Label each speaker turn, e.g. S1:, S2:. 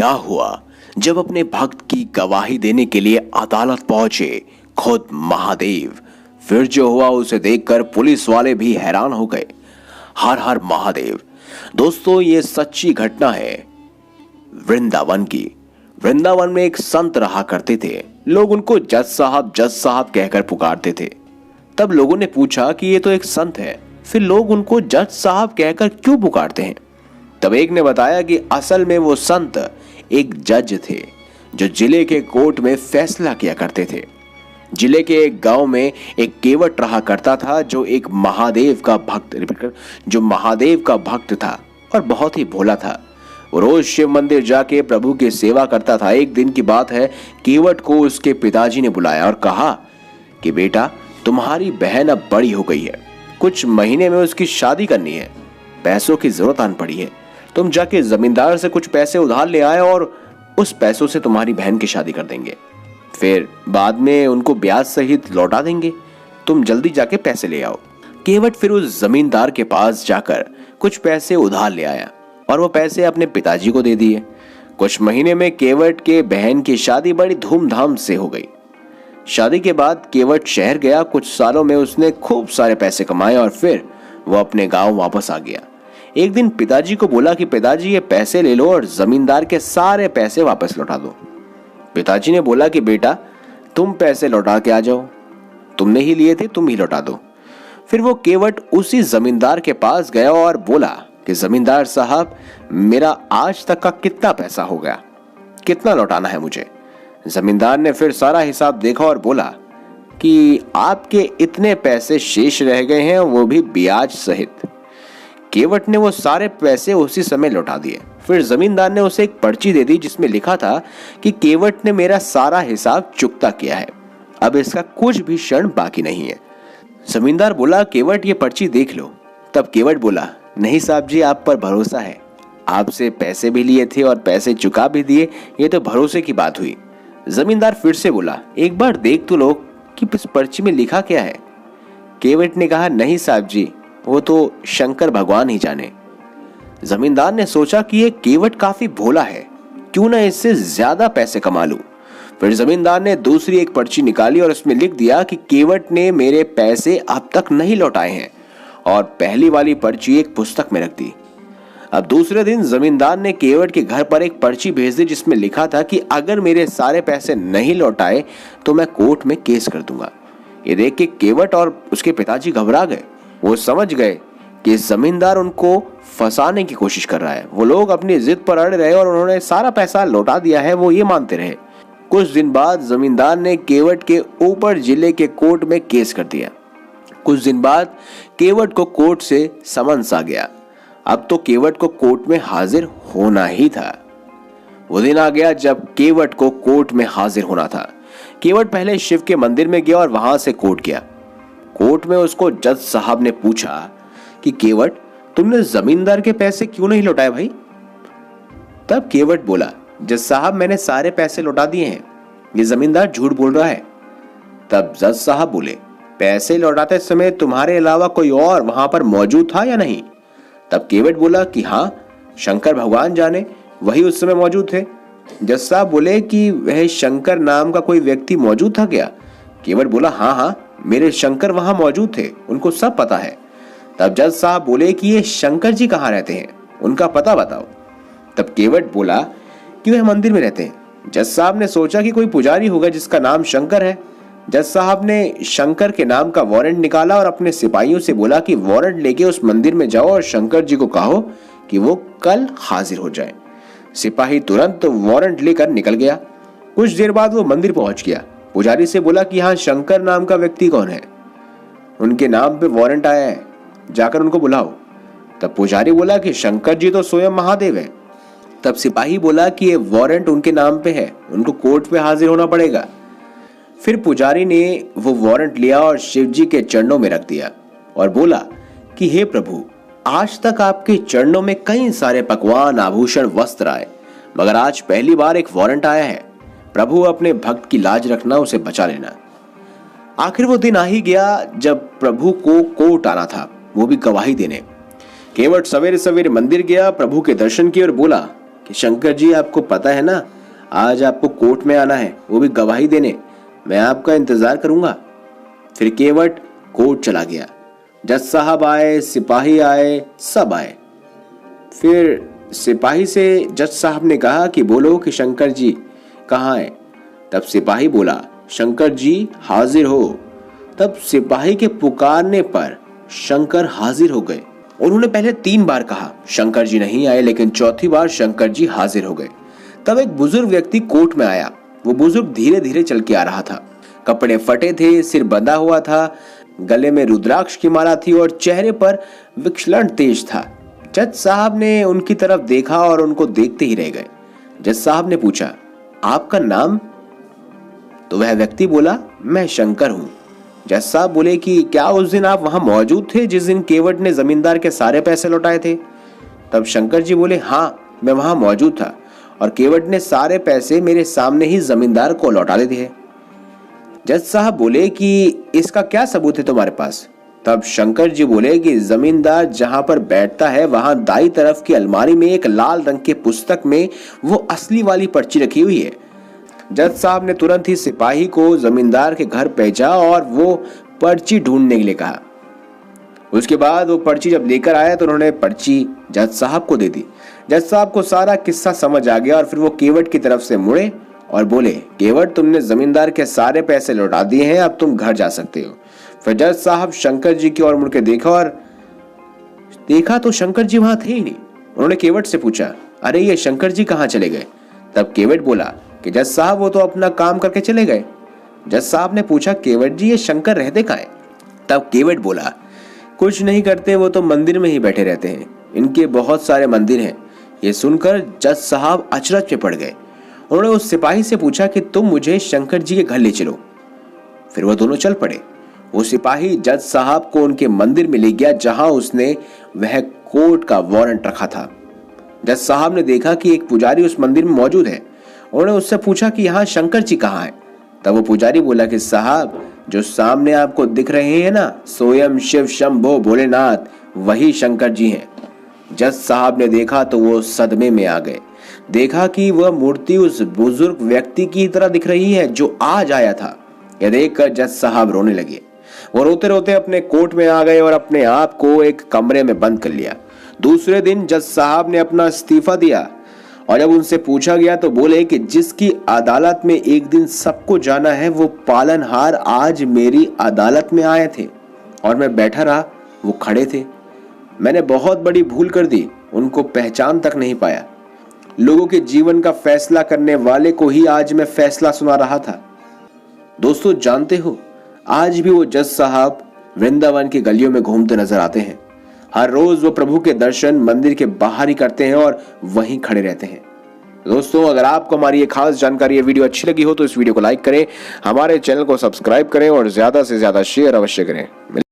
S1: क्या हुआ जब अपने भक्त की गवाही देने के लिए अदालत पहुंचे खुद महादेव। फिर जो हुआ उसे देखकर पुलिस वाले भी हैरान हो गए। हर हर महादेव। दोस्तों, ये सच्ची घटना है वृंदावन की। वृंदावन में एक संत रहा करते थे। लोग उनको जज साहब कहकर पुकारते थे। तब लोगों ने पूछा कि ये तो एक संत है, फिर लोग उनको जज साहब कहकर क्यों पुकारते हैं? तब एक ने बताया कि असल में वो संत एक जज थे जो जिले के कोर्ट में फैसला किया करते थे। जिले के एक गांव में एक केवट रहा करता था जो महादेव का भक्त था और बहुत ही भोला था। वो रोज शिव मंदिर जाके प्रभु की सेवा करता था। एक दिन की बात है, केवट को उसके पिताजी ने बुलाया और कहा कि बेटा, तुम्हारी बहन अब बड़ी हो गई है, कुछ महीने में उसकी शादी करनी है, पैसों की जरूरत आन पड़ी है, तुम जाके जमींदार से कुछ पैसे उधार ले आए और उस पैसों से तुम्हारी बहन की शादी कर देंगे, फिर बाद में उनको ब्याज सहित लौटा देंगे, तुम जल्दी जाके पैसे ले आओ। केवट फिर उस जमींदार के पास जाकर कुछ पैसे उधार ले आया और वो पैसे अपने पिताजी को दे दिए। कुछ महीने में केवट के बहन की शादी बड़ी धूमधाम से हो गई। शादी के बाद केवट शहर गया। कुछ सालों में उसने खूब सारे पैसे कमाए और फिर वो अपने गांव वापस आ गया। एक दिन पिताजी को बोला कि पिताजी, ये पैसे ले लो और जमींदार के सारे पैसे वापस लौटा दो। पिताजी ने बोला कि बेटा, तुम पैसे लौटा के आ जाओ, तुमने ही लिए थे, तुम ही लौटा दो। फिर वो केवट उसी जमींदार के पास गया और बोला कि जमींदार साहब, मेरा आज तक का कितना पैसा हो गया, कितना लौटाना है मुझे? जमींदार ने फिर सारा हिसाब देखा और बोला कि आपके इतने पैसे शेष रह गए हैं, वो भी ब्याज सहित। केवट ने वो सारे पैसे उसी समय लौटा दिए। फिर जमींदार ने उसे एक पर्ची दे दी जिसमें लिखा था कि केवट ने मेरा सारा हिसाब चुकता किया है, अब इसका कुछ भी क्षण बाकी नहीं है। जमींदार बोला, केवट, ये पर्ची देख लो। तब केवट बोला, नहीं साहब जी, आप पर भरोसा है, आपसे पैसे भी लिए थे और पैसे चुका भी दिए, ये तो भरोसे की बात हुई। जमींदार फिर से बोला, एक बार देख तो लो कि इस पर्ची में लिखा क्या है। केवट ने कहा, नहीं साहब जी, वो तो शंकर भगवान ही जाने। जमींदार ने सोचा कि ये केवट काफी भोला है, क्यों ना इससे ज्यादा पैसे कमा लूं। फिर जमींदार ने दूसरी एक पर्ची निकाली और उसमें लिख दिया कि केवट ने मेरे पैसे अब तक नहीं लौटाए हैं, और पहली वाली पर्ची एक पुस्तक में रख दी। अब दूसरे दिन जमींदार ने केवट के घर पर एक पर्ची भेज दी जिसमें लिखा था कि अगर मेरे सारे पैसे नहीं लौटाए तो मैं कोर्ट में केस कर दूंगा। ये देख के केवट और उसके पिताजी घबरा गए। वो समझ गए कि जमींदार उनको फंसाने की कोशिश कर रहा है। वो लोग अपनी जिद पर अड़ रहे और उन्होंने सारा पैसा लौटा दिया है, वो ये मानते रहे। कुछ दिन बाद जमींदार ने केवट के ऊपर जिले के कोर्ट में केस कर दिया। कुछ दिन बाद केवट को कोर्ट से समन्स आ गया। अब तो केवट को कोर्ट में हाजिर होना ही था। वो दिन आ गया जब केवट को कोर्ट में हाजिर होना था। केवट पहले शिव के मंदिर में गया और वहां से कोर्ट गया। कोर्ट में उसको जज साहब ने पूछा कि केवट, तुमने जमींदार के पैसे क्यों नहीं लौटाए भाई? तब केवट बोला, जज साहब, मैंने सारे पैसे लौटा दिए हैं, ये जमींदार झूठ बोल रहा है। तब जज साहब बोले, पैसे लौटाते समय तुम्हारे अलावा कोई और वहां पर मौजूद था या नहीं? तब केवट बोला कि हाँ, शंकर भगवान जाने, वही उस समय मौजूद थे। जज साहब बोले कि वह शंकर नाम का कोई व्यक्ति मौजूद था क्या? केवट बोला, हाँ हाँ, मेरे शंकर वहां मौजूद थे, उनको सब पता है। तब जज साहब बोले कि ये शंकर जी कहाँ रहते हैं, उनका पता बताओ। तब केवट बोला कि वह मंदिर में रहते हैं। जज साहब ने सोचा कि कोई पुजारी होगा जिसका नाम शंकर है। जज साहब ने शंकर के नाम का वारंट निकाला और अपने सिपाहियों से बोला कि वारंट लेके उस मंदिर में जाओ और शंकर जी को कहो कि वो कल हाजिर हो जाए। सिपाही तुरंत वारंट लेकर निकल गया। कुछ देर बाद वो मंदिर पहुंच गया। पुजारी से बोला कि हाँ, शंकर नाम का व्यक्ति कौन है, उनके नाम पे वारंट आया है, जाकर उनको बुलाओ। तब पुजारी बोला कि शंकर जी तो स्वयं महादेव है। तब सिपाही बोला कि ये वारंट उनके नाम पे है, उनको कोर्ट पे हाजिर होना पड़ेगा। फिर पुजारी ने वो वारंट लिया और शिव जी के चरणों में रख दिया और बोला कि हे प्रभु, आज तक आपके चरणों में कई सारे पकवान, आभूषण, वस्त्र आए, मगर आज पहली बार एक वारंट आया है। प्रभु, अपने भक्त की लाज रखना, उसे बचा लेना। आखिर वो दिन आ ही गया जब प्रभु को कोर्ट आना था, वो भी गवाही देने। केवट सवेरे सवेरे मंदिर गया, प्रभु के दर्शन किए और बोला कि शंकर जी, आपको पता है ना, आज आपको कोर्ट में आना है, वो भी गवाही देने। मैं आपका इंतजार करूंगा। फिर केवट कोर्ट चला गया। जज साहब आए, सिपाही आए, सब आए। फिर सिपाही से जज साहब ने कहा कि बोलो कि शंकर जी कहाँ है। तब सिपाही बोला, शंकर जी हाजिर हो। तब सिपाही के पुकारने पर शंकर हाजिर हो गए। उन्होंने पहले 3 बार कहा, शंकर जी नहीं आए, लेकिन चौथी बार शंकर जी हाजिर हो गए। तब एक बुजुर्ग व्यक्ति कोर्ट में आया। वो बुजुर्ग धीरे धीरे चल के आ रहा था। कपड़े फटे थे, सिर बंधा हुआ था, गले में रुद्राक्ष की माला थी और चेहरे पर विक्षलन तेज था। जज साहब ने उनकी तरफ देखा और उनको देखते ही रह गए। जज साहब ने पूछा, आपका नाम? तो वह व्यक्ति बोला, मैं शंकर हूं। जज साहब बोले कि क्या उस दिन आप वहां मौजूद थे जिस दिन केवट ने जमींदार के सारे पैसे लौटाए थे? तब शंकर जी बोले, हाँ, मैं वहां मौजूद था और केवट ने सारे पैसे मेरे सामने ही जमींदार को लौटा दिए। जज साहब बोले कि इसका क्या सबूत है तुम्हारे पास? तब शंकर जी बोले कि जमींदार जहां पर बैठता है वहां दाई तरफ की अलमारी में एक लाल रंग के पुस्तक में वो असली वाली पर्ची रखी हुई है। जज साहब ने तुरंत ही सिपाही को जमींदार के घर भेजा और वो पर्ची ढूंढने के लिए कहा। उसके बाद वो पर्ची जब लेकर आया तो उन्होंने पर्ची जज साहब को दे दी। जज साहब को सारा किस्सा समझ आ गया और फिर वो केवट की तरफ से मुड़े और बोले, केवट, तुमने जमींदार के सारे पैसे लौटा दिए हैं, अब तुम घर जा सकते हो। फिर जज साहब शंकर जी की ओर मुड़ के देखा तो शंकर जी वहां थे ही नहीं। उन्होंने केवट से पूछा, अरे ये शंकर जी कहाँ चले गए? तब केवट बोला कि जज साहब वो तो अपना काम करके चले गए। जज साहब ने पूछा, केवट जी ये शंकर रहते कहाँ हैं? तब केवट बोला, कुछ नहीं करते, वो तो मंदिर में ही बैठे रहते हैं, इनके बहुत सारे मंदिर हैं। ये सुनकर जज साहब अचरज में पड़ गए। उन्होंने उस सिपाही से पूछा कि तुम मुझे शंकर जी के घर ले चलो। फिर वो दोनों चल पड़े। वो सिपाही जज साहब को उनके मंदिर में ले गया जहां उसने वह कोर्ट का वारंट रखा था। जज साहब ने देखा कि एक पुजारी उस मंदिर में मौजूद है। उन्होंने उससे पूछा कि यहाँ शंकर जी कहाँ हैं? तब वो पुजारी बोला कि साहब, जो सामने आपको दिख रहे हैं ना, स्वयं शिव शंभो भोलेनाथ, वही शंकर जी हैं। जज साहब ने देखा तो वो सदमे में आ गए। देखा कि वह मूर्ति उस बुजुर्ग व्यक्ति की तरह दिख रही है जो आज आया था। यह देखकर जज साहब रोने लगे। वो रोते रोते अपने कोर्ट में आ गए और अपने आप को एक कमरे में बंद कर लिया। दूसरे दिन जज साहब ने अपना इस्तीफा दिया और जब उनसे पूछा गया तो बोले कि जिसकी अदालत में एक दिन सबको जाना है, वो पालनहार आज मेरी अदालत में आए थे और मैं बैठा रहा, वो खड़े थे। मैंने बहुत बड़ी भूल कर दी, उनको पहचान तक नहीं पाया। लोगों के जीवन का फैसला करने वाले को ही आज मैं फैसला सुना रहा था। दोस्तों, जानते हो, आज भी वो जज साहब वृंदावन की गलियों में घूमते नजर आते हैं। हर रोज वो प्रभु के दर्शन मंदिर के बाहर ही करते हैं और वहीं खड़े रहते हैं। दोस्तों, अगर आपको हमारी ये खास जानकारी, ये वीडियो अच्छी लगी हो तो इस वीडियो को लाइक करें, हमारे चैनल को सब्सक्राइब करें और ज्यादा से ज्यादा शेयर अवश्य करें।